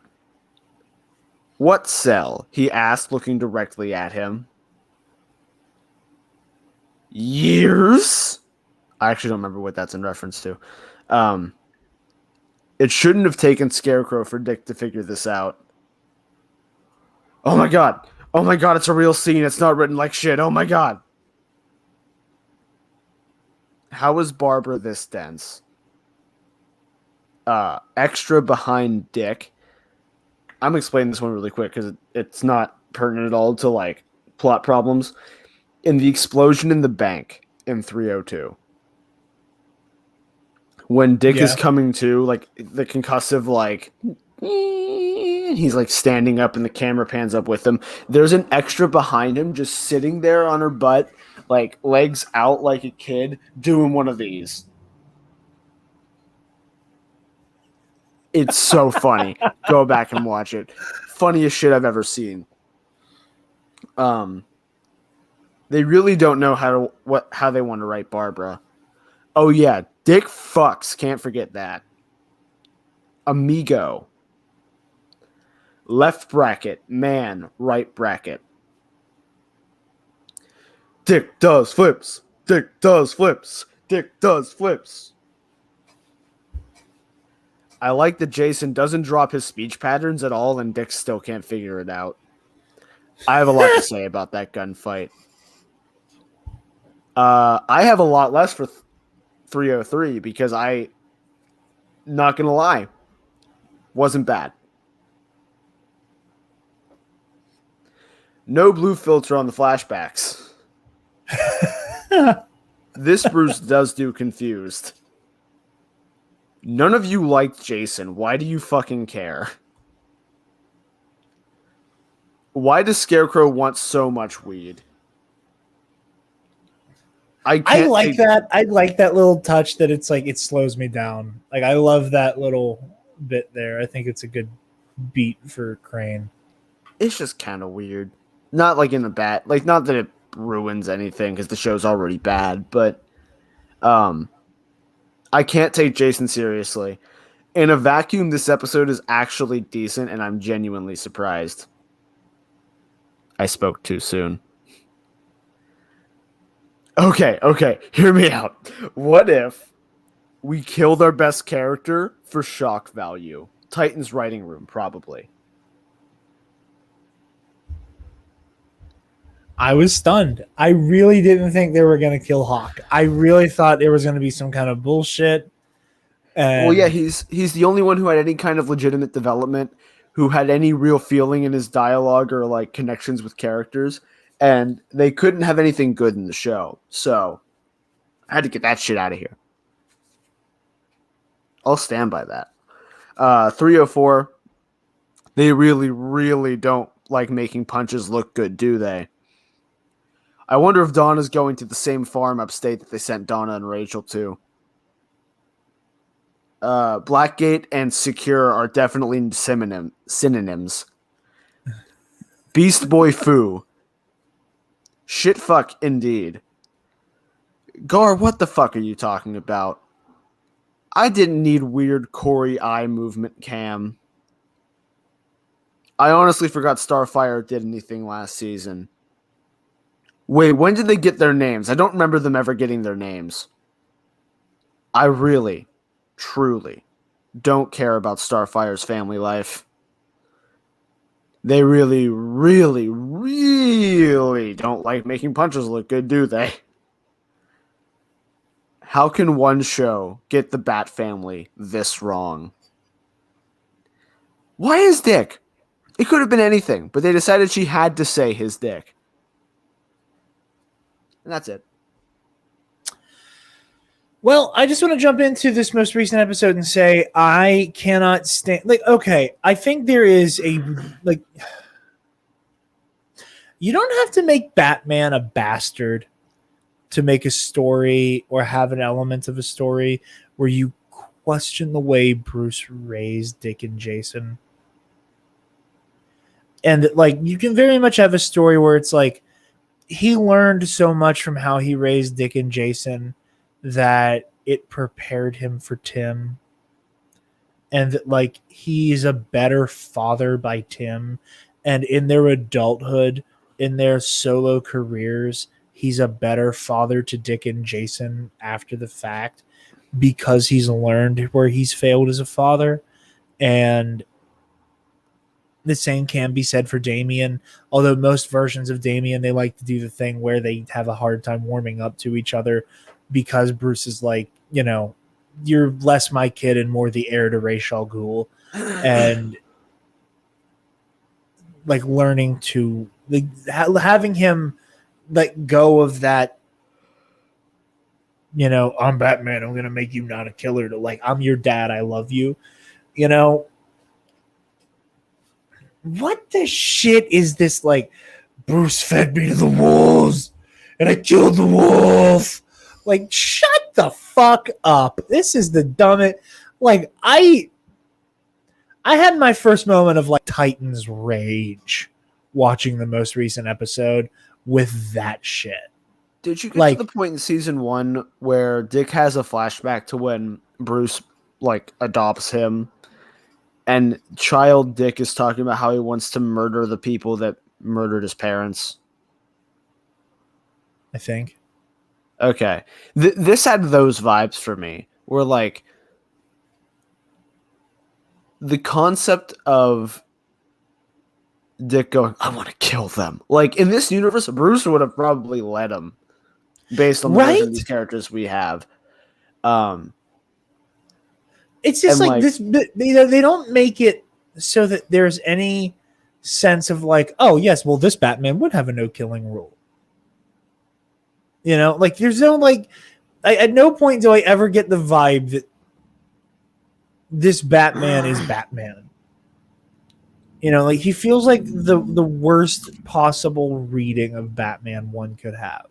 What cell? He asked, looking directly at him. Years? I actually don't remember what that's in reference to. It shouldn't have taken Scarecrow for Dick to figure this out. Oh my god! Oh my god, it's a real scene. It's not written like shit. Oh my god! How is Barbara this dense? Extra behind Dick. I'm explaining this one really quick because it's not pertinent at all to like plot problems. In the explosion in the bank in 302, when Dick is coming to, like the concussive, like he's like standing up and the camera pans up with him. There's an extra behind him just sitting there on her butt, like legs out like a kid, doing one of these. It's so funny. Go back and watch it. Funniest shit I've ever seen. They really don't know how they want to write Barbara. Oh yeah, Dick fucks. Can't forget that. Amigo. Left bracket, man, right bracket. Dick does flips. Dick does flips. Dick does flips. I like that Jason doesn't drop his speech patterns at all and Dick still can't figure it out. I have a lot to say about that gunfight. I have a lot less for 303 because not going to lie, wasn't bad. No blue filter on the flashbacks. This Bruce does do confused. None of you liked Jason. Why do you fucking care? Why does Scarecrow want so much weed? I like that. I like that little touch that it's like it slows me down. Like I love that little bit there. I think it's a good beat for Crane. It's just kind of weird. Not like in a bad, like not that it ruins anything because the show's already bad, but I can't take Jason seriously. In a vacuum, this episode is actually decent, and I'm genuinely surprised. I spoke too soon. Okay, hear me out. What if we killed our best character for shock value? Titan's writing room, probably. I was stunned. I really didn't think they were going to kill Hawk. I really thought there was going to be some kind of bullshit. Well, yeah, he's the only one who had any kind of legitimate development, who had any real feeling in his dialogue or like connections with characters, and they couldn't have anything good in the show. So I had to get that shit out of here. I'll stand by that. 304, they really, really don't like making punches look good, do they? I wonder if Donna's going to the same farm upstate that they sent Donna and Rachel to. Blackgate and Secure are definitely synonyms. Beast Boy Foo. Shit fuck indeed. Gar, what the fuck are you talking about? I didn't need weird Corey eye movement cam. I honestly forgot Starfire did anything last season. Wait, when did they get their names? I don't remember them ever getting their names. I really, truly don't care about Starfire's family life. They really, really, really don't like making punches look good, do they? How can one show get the Bat family this wrong? Why his dick? It could have been anything, but they decided she had to say his dick. And that's it. Well, I just want to jump into this most recent episode and say I cannot stand. Like, okay, I think there is a like. You don't have to make Batman a bastard to make a story or have an element of a story where you question the way Bruce raised Dick and Jason. And like, you can very much have a story where it's like he learned so much from how he raised Dick and Jason that it prepared him for Tim, and that like he's a better father by Tim, and in their adulthood, in their solo careers, he's a better father to Dick and Jason after the fact because he's learned where he's failed as a father. And the same can be said for Damian, although most versions of Damian, they like to do the thing where they have a hard time warming up to each other because Bruce is like, you know, you're less my kid and more the heir to Ra's al Ghul. And like learning to like having him let go of that, you know, I'm Batman, I'm going to make you not a killer, to like, I'm your dad, I love you, you know. What the shit is this? Like, Bruce fed me to the wolves and I killed the wolf. Like, shut the fuck up. This is the dumbest. Like, I had my first moment of like Titan's rage watching the most recent episode with that shit. Did you get like to the point in season 1 where Dick has a flashback to when Bruce like adopts him? And child Dick is talking about how he wants to murder the people that murdered his parents. I think. Okay. This had those vibes for me. Where, like, the concept of Dick going, I want to kill them. Like, in this universe, Bruce would have probably let him based on the version of these characters we have. It's just like this. They don't make it so that there's any sense of like, oh yes, well this Batman would have a no killing rule. You know, like there's no like. At no point do I ever get the vibe that this Batman is Batman. You know, like he feels like the worst possible reading of Batman one could have.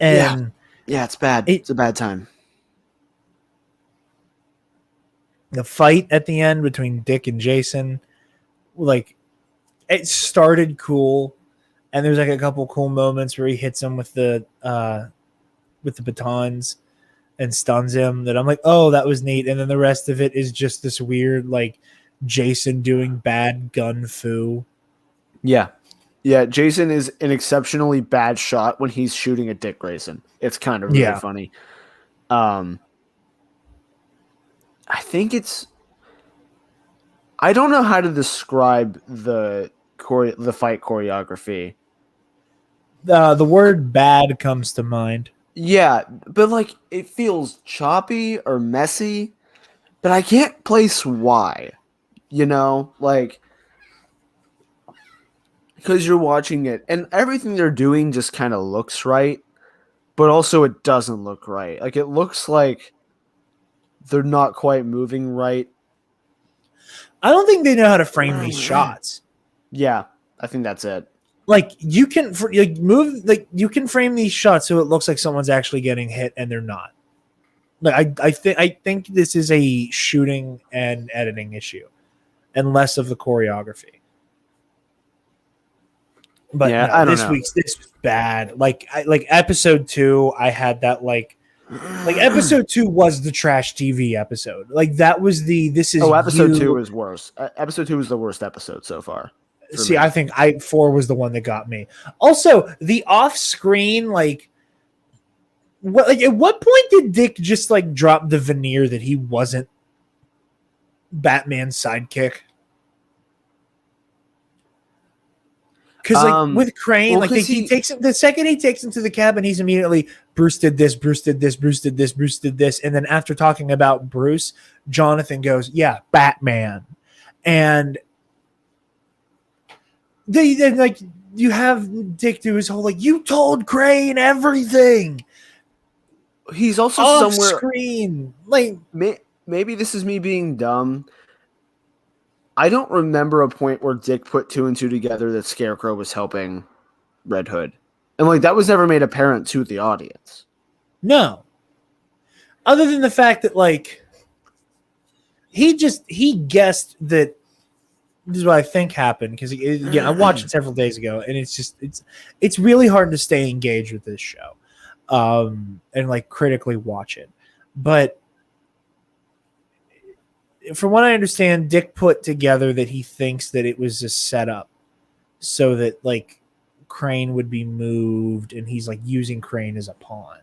And yeah, it's bad. It's a bad time. The fight at the end between Dick and Jason, like, it started cool, and there's like a couple cool moments where he hits him with the batons and stuns him that I'm like, oh, that was neat. And then the rest of it is just this weird like Jason doing bad gun fu. Yeah. Yeah, Jason is an exceptionally bad shot when he's shooting at Dick Grayson. It's kind of really funny. I think it's... I don't know how to describe the fight choreography. The word bad comes to mind. Yeah, but like it feels choppy or messy, but I can't place why. You know, like... Because you're watching it, and everything they're doing just kind of looks right, but also it doesn't look right. Like, it looks like they're not quite moving right. I don't think they know how to frame these shots. Yeah, I think that's it. Like, you can you can frame these shots so it looks like someone's actually getting hit, and they're not. Like, I think this is a shooting and editing issue, and less of the choreography. But yeah, no, I don't this know. this was bad. Like episode 2, I had that like episode 2 was the trash TV episode. Like that was episode 2 was worse. Episode 2 was the worst episode so far. See, I think 4 was the one that got me. Also, the off-screen, like at what point did Dick just like drop the veneer that he wasn't Batman's sidekick? Because like with Crane, like he takes him the second he takes him to the cabin, he's immediately Bruce did this, Bruce did this, Bruce did this, Bruce did this, and then after talking about Bruce, Jonathan goes, "Yeah, Batman," and they like you have Dick do his whole like you told Crane everything. He's also off somewhere screen. Like maybe this is me being dumb. I don't remember a point where Dick put 2 and 2 together that Scarecrow was helping Red Hood. And like that was never made apparent to the audience. No. Other than the fact that like he guessed that this is what I think happened because again I watched it several days ago and it's really hard to stay engaged with this show and like critically watch it. But from what I understand, Dick put together that he thinks that it was a setup so that like Crane would be moved and he's like using Crane as a pawn.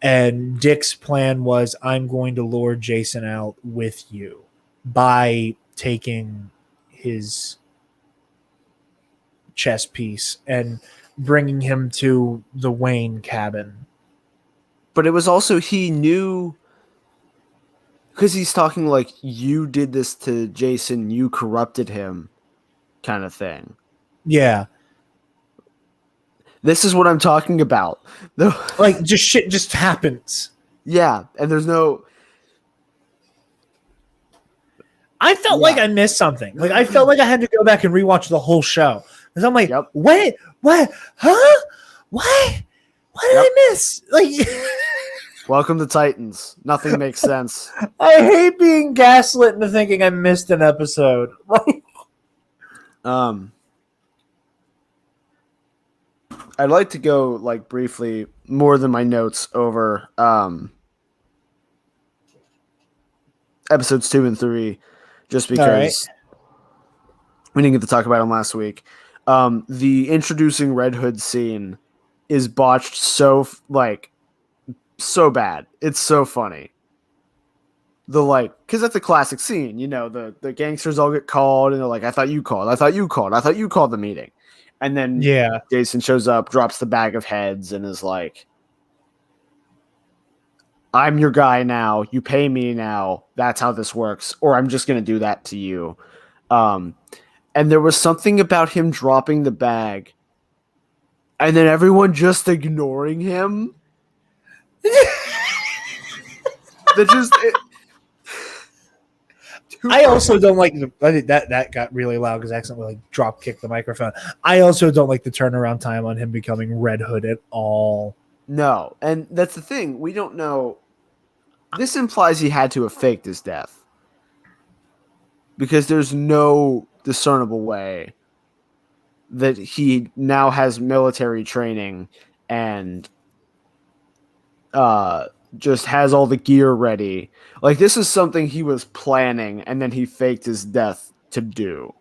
And Dick's plan was, I'm going to lure Jason out with you by taking his chess piece and bringing him to the Wayne cabin. But it was also he knew because he's talking like you did this to Jason, you corrupted him kind of thing. Yeah. This is what I'm talking about. Like just shit just happens. Yeah, and there's no I felt like I missed something. Like I felt like I had to go back and rewatch the whole show. Because I'm like, wait, what? Huh? What? What did I miss? Like Welcome to Titans. Nothing makes sense. I hate being gaslit into thinking I missed an episode. I'd like to go like briefly more than my notes over episodes 2 and 3 just because we didn't get to talk about them last week. The introducing Red Hood scene is botched so bad. It's so funny. Because that's a classic scene, you know, the gangsters all get called and they're like, I thought you called the meeting. And then Jason shows up, drops the bag of heads and is like, I'm your guy now. You pay me now. That's how this works. Or I'm just going to do that to you. And there was something about him dropping the bag and then everyone just ignoring him. I also don't like that got really loud because I accidentally like drop kicked the microphone. I also don't like the turnaround time on him becoming Red Hood at all. No, and that's the thing. We don't know. This implies he had to have faked his death because there's no discernible way that he now has military training and just has all the gear ready. Like this is something he was planning and then he faked his death to do.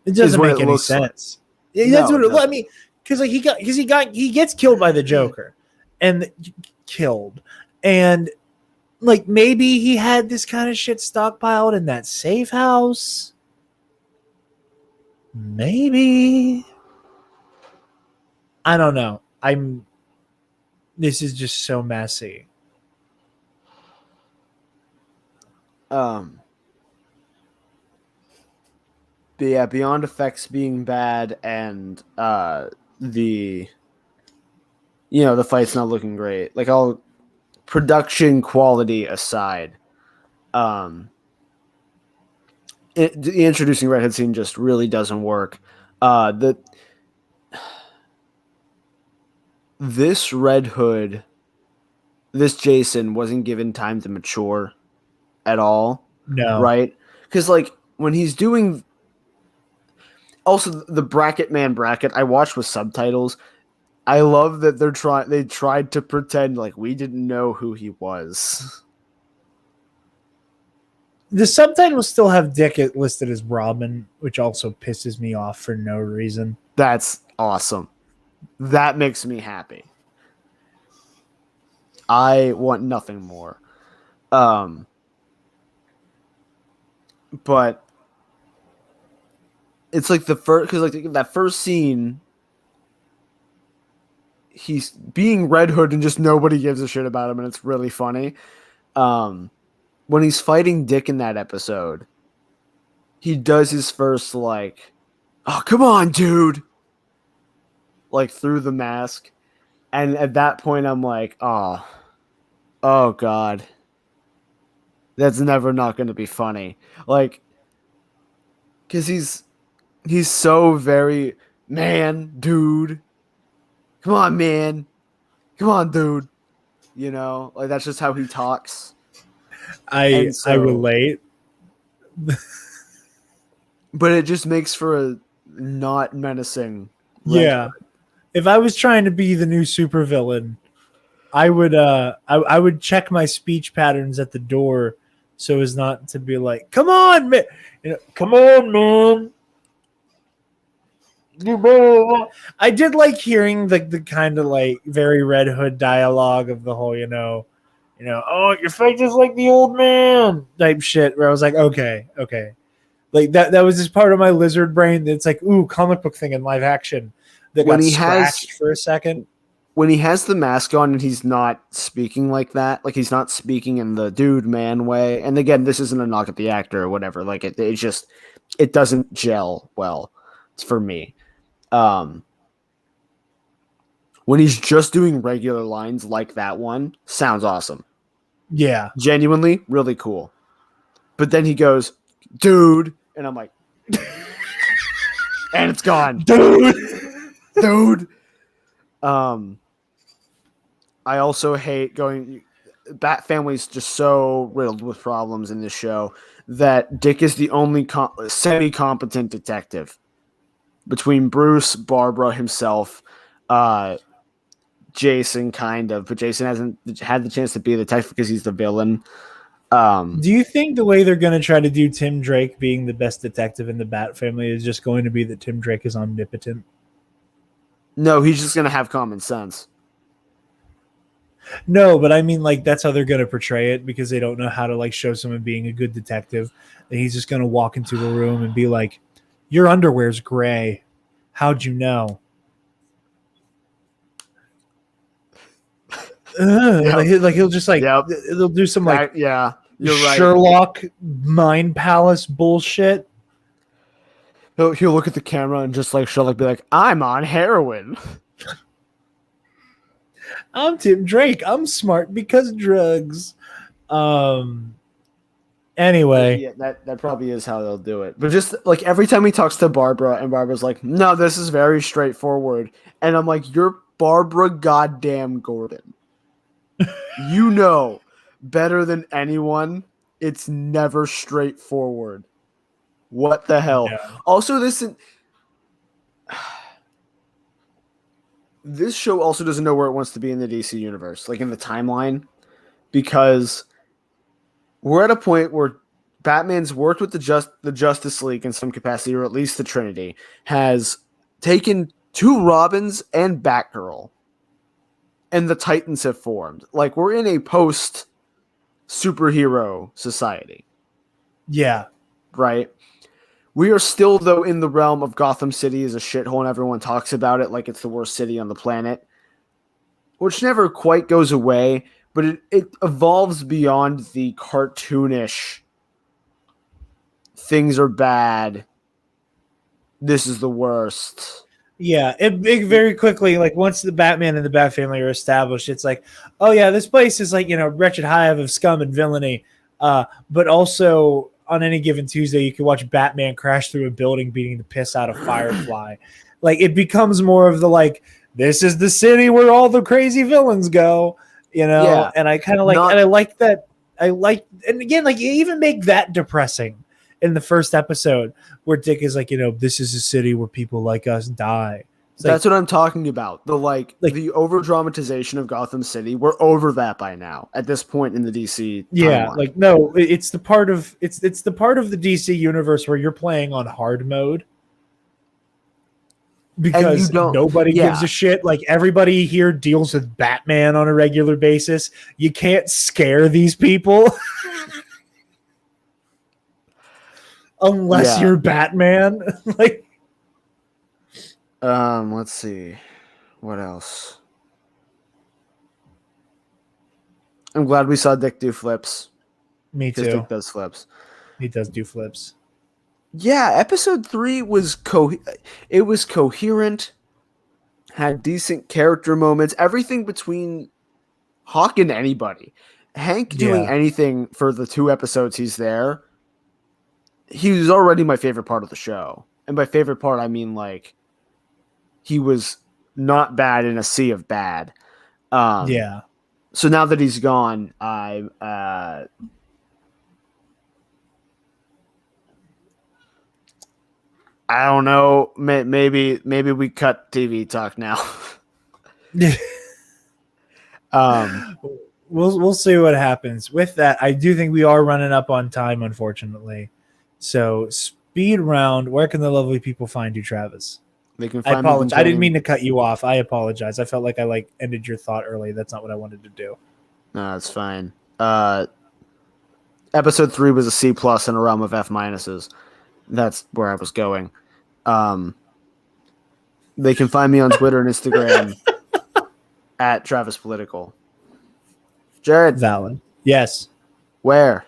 It doesn't make any sense. That's what I mean. Because like he gets killed by the Joker and killed. And like maybe he had this kind of shit stockpiled in that safe house. Maybe. I don't know. This is just so messy. But yeah, beyond effects being bad and the fight's not looking great. Like all production quality aside, the introducing Red Hood scene just really doesn't work. This Red Hood, this Jason wasn't given time to mature at all. No. Right? Because like when he's doing also the bracket, I watched with subtitles. I love that they tried to pretend like we didn't know who he was. The subtitles still have Dick listed as Robin, which also pisses me off for no reason. That's awesome. That makes me happy. I want nothing more. But it's like the first, because like that first scene, he's being Red Hood and just nobody gives a shit about him, and it's really funny. When he's fighting Dick in that episode, he does his first like, "Oh, come on, dude," like through the mask, and at that point I'm like, oh god, that's never not going to be funny, like, because he's so very man, dude. Come on, man. Come on, dude. You know, like that's just how he talks. I relate. But it just makes for a not menacing. Yeah. If I was trying to be the new supervillain, I would I would check my speech patterns at the door so as not to be like, "Come on, man. Come on, man." I did like hearing the kind of like very Red Hood dialogue of the whole, oh, your face is like the old man type shit, where I was like, okay. Like that was just part of my lizard brain that's like, ooh, comic book thing in live action that got scratched for a second. When he has the mask on and he's not speaking like that, like he's not speaking in the dude man way. And again, this isn't a knock at the actor or whatever. Like it doesn't gel well for me. When he's just doing regular lines like that one, sounds awesome. Yeah. Genuinely, really cool. But then he goes, dude, and I'm like, and it's gone. Dude. I also hate going. Bat Family's just so riddled with problems in this show that Dick is the only semi-competent detective between Bruce, Barbara himself, Jason, kind of, but Jason hasn't had the chance to be a detective because he's the villain. Do you think the way they're going to try to do Tim Drake being the best detective in the Bat Family is just going to be that Tim Drake is omnipotent? No, he's just going to have common sense. No, but I mean, like, that's how they're going to portray it because they don't know how to, like, show someone being a good detective. And he's just going to walk into a room and be like, your underwear's gray. How'd you know? Yep. Like he'll just, like, they'll do some, like, you're right. Sherlock Mind Palace bullshit. He'll look at the camera and just, like, Sherlock be like, I'm on heroin. I'm Tim Drake. I'm smart because drugs. Anyway. Yeah, that probably is how they'll do it. But just like every time he talks to Barbara and Barbara's like, no, this is very straightforward. And I'm like, you're Barbara goddamn Gordon. You know better than anyone. It's never straightforward. What the hell? Yeah. Also, this show also doesn't know where it wants to be in the DC universe, like in the timeline, because we're at a point where Batman's worked with the Justice League in some capacity, or at least the Trinity, has taken two Robins and Batgirl, and the Titans have formed. Like, we're in a post-superhero society. Yeah. Right? We are still, though, in the realm of Gotham City as a shithole, and everyone talks about it like it's the worst city on the planet, which never quite goes away, but it evolves beyond the cartoonish, things are bad, this is the worst. Yeah, it very quickly, like, once the Batman and the Bat Family are established, it's like, oh yeah, this place is like, wretched hive of scum and villainy, but also on any given Tuesday, you can watch Batman crash through a building beating the piss out of Firefly. Like, it becomes more of the, like, this is the city where all the crazy villains go, Yeah. And I kind of like, and I like that. And again, like, you even make that depressing in the first episode where Dick is like, this is a city where people like us die. That's what I'm talking about. The over dramatization of Gotham City. We're over that by now. At this point in the DC timeline. No, it's the part of it's the part of the DC universe where you're playing on hard mode because nobody gives a shit. Like, everybody here deals with Batman on a regular basis. You can't scare these people unless you're Batman. Like, let's see. What else? I'm glad we saw Dick do flips. Me too. Dick does flips. He does do flips. Yeah, episode 3 was coherent, had decent character moments, everything between Hawk and anybody. Hank doing anything for the 2 episodes he's there. He was already my favorite part of the show. And by favorite part, I mean, like, he was not bad in a sea of bad. So now that he's gone, I don't know. Maybe we cut TV talk now. We'll see what happens. With that, I do think we are running up on time, unfortunately. So, speed round. Where can the lovely people find you, Travis? They can find I apologize. I didn't mean to cut you off. I apologize. I felt like I ended your thought early. That's not what I wanted to do. No, it's fine. Episode 3 was a C+ in a realm of F minuses. That's where I was going. They can find me on Twitter and Instagram at Travis Political. Jared. Valid. Yes. Where?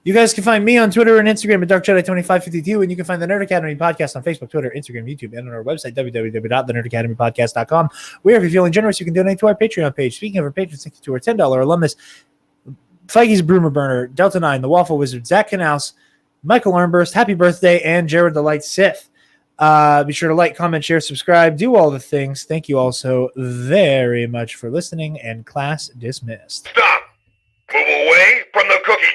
You guys can find me on Twitter and Instagram at DarkJedi2552, and you can find the Nerd Academy podcast on Facebook, Twitter, Instagram, YouTube, and on our website, www.thenerdacademypodcast.com, where if you're feeling generous, you can donate to our Patreon page. Speaking of our patrons, thank you to our $10 alumnus, Feige's Broomer Burner, Delta 9, The Waffle Wizard, Zach Knaus, Michael Armburst, Happy Birthday, and Jared the Light Sith. Be sure to like, comment, share, subscribe, do all the things. Thank you all so very much for listening, and class dismissed. Stop! Move away from the cookie